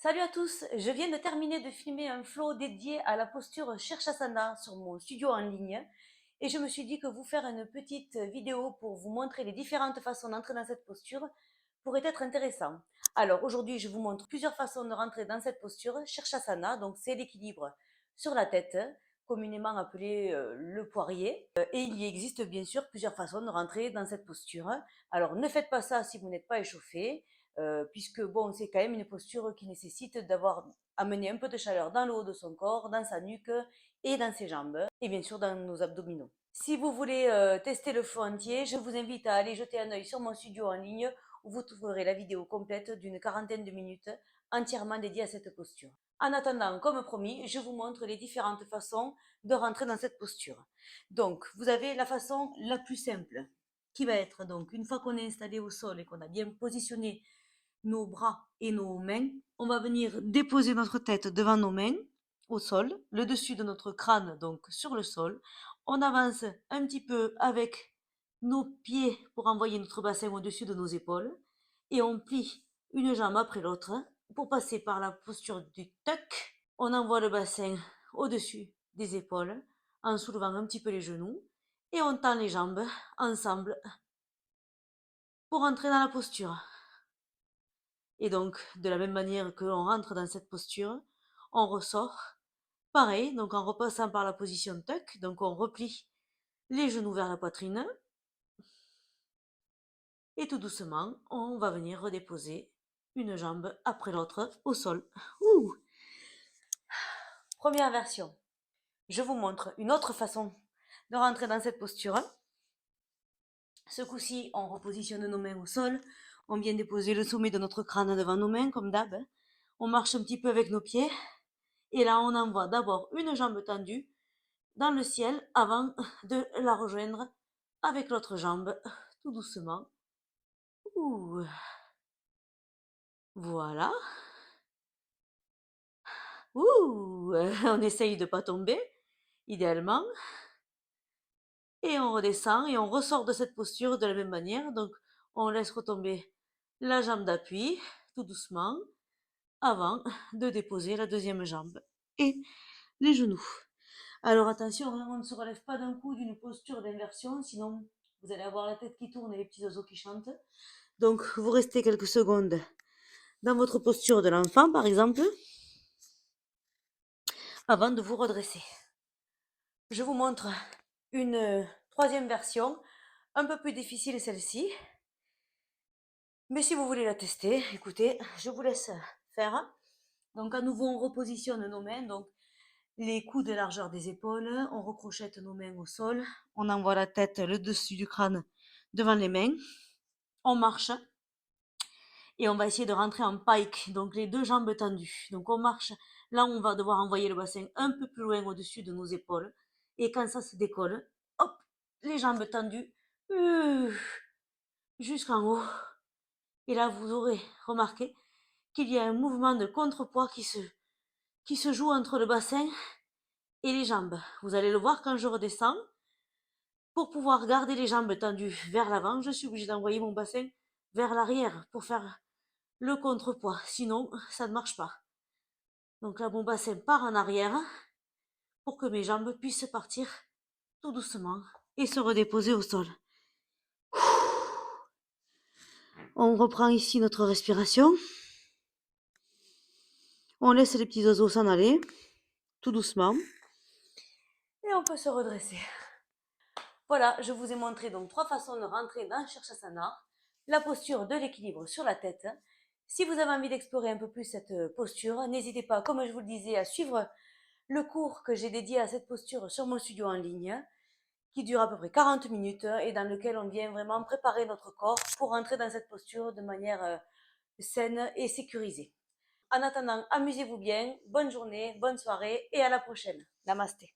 Salut à tous, je viens de terminer de filmer un flow dédié à la posture Shirshasana sur mon studio en ligne et je me suis dit que vous faire une petite vidéo pour vous montrer les différentes façons d'entrer dans cette posture pourrait être intéressant. Alors aujourd'hui je vous montre plusieurs façons de rentrer dans cette posture Shirshasana, donc c'est l'équilibre sur la tête, communément appelé le poirier. Et il y existe bien sûr plusieurs façons de rentrer dans cette posture. Alors ne faites pas ça si vous n'êtes pas échauffé, puisque bon, c'est quand même une posture qui nécessite d'avoir amené un peu de chaleur dans le haut de son corps, dans sa nuque et dans ses jambes, et bien sûr dans nos abdominaux. Si vous voulez tester le flow entier, je vous invite à aller jeter un œil sur mon studio en ligne où vous trouverez la vidéo complète d'une quarantaine de minutes entièrement dédiée à cette posture. En attendant, comme promis, je vous montre les différentes façons de rentrer dans cette posture. Donc, vous avez la façon la plus simple, qui va être donc, une fois qu'on est installé au sol et qu'on a bien positionné nos bras et nos mains, on va venir déposer notre tête devant nos mains au sol, le dessus de notre crâne donc sur le sol. On avance un petit peu avec nos pieds pour envoyer notre bassin au-dessus de nos épaules et on plie une jambe après l'autre pour passer par la posture du tuck. On envoie le bassin au-dessus des épaules en soulevant un petit peu les genoux et on tend les jambes ensemble pour entrer dans la posture. Et donc, de la même manière que l'on rentre dans cette posture, on ressort. Pareil, donc en repassant par la position tuck, donc on replie les genoux vers la poitrine. Et tout doucement, on va venir redéposer une jambe après l'autre au sol. Ouh. Première version. Je vous montre une autre façon de rentrer dans cette posture. Ce coup-ci, on repositionne nos mains au sol. On vient déposer le sommet de notre crâne devant nos mains, comme d'hab. On marche un petit peu avec nos pieds. Et là, on envoie d'abord une jambe tendue dans le ciel avant de la rejoindre avec l'autre jambe, tout doucement. Ouh. Voilà. Ouh. On essaye de ne pas tomber, idéalement. Et on redescend et on ressort de cette posture de la même manière. Donc, on laisse retomber la jambe d'appui, tout doucement, avant de déposer la deuxième jambe et les genoux. Alors attention, on ne se relève pas d'un coup d'une posture d'inversion, sinon vous allez avoir la tête qui tourne et les petits oiseaux qui chantent. Donc vous restez quelques secondes dans votre posture de l'enfant, par exemple, avant de vous redresser. Je vous montre une troisième version, un peu plus difficile celle-ci. Mais si vous voulez la tester, écoutez, je vous laisse faire. Donc à nouveau, on repositionne nos mains, donc les coudes de largeur des épaules, on recrochette nos mains au sol, on envoie la tête, le dessus du crâne devant les mains, on marche et on va essayer de rentrer en pike, donc les deux jambes tendues. Donc on marche, là on va devoir envoyer le bassin un peu plus loin au-dessus de nos épaules et quand ça se décolle, hop, les jambes tendues jusqu'en haut. Et là vous aurez remarqué qu'il y a un mouvement de contrepoids qui se joue entre le bassin et les jambes. Vous allez le voir quand je redescends. Pour pouvoir garder les jambes tendues vers l'avant, je suis obligée d'envoyer mon bassin vers l'arrière pour faire le contrepoids. Sinon, ça ne marche pas. Donc là, mon bassin part en arrière pour que mes jambes puissent partir tout doucement et se redéposer au sol. On reprend ici notre respiration. On laisse les petits oiseaux s'en aller, tout doucement. Et on peut se redresser. Voilà, je vous ai montré donc 3 façons de rentrer dans Shirshasana. La posture de l'équilibre sur la tête. Si vous avez envie d'explorer un peu plus cette posture, n'hésitez pas, comme je vous le disais, à suivre le cours que j'ai dédié à cette posture sur mon studio en ligne, qui dure à peu près 40 minutes et dans lequel on vient vraiment préparer notre corps pour rentrer dans cette posture de manière saine et sécurisée. En attendant, amusez-vous bien, bonne journée, bonne soirée et à la prochaine. Namasté.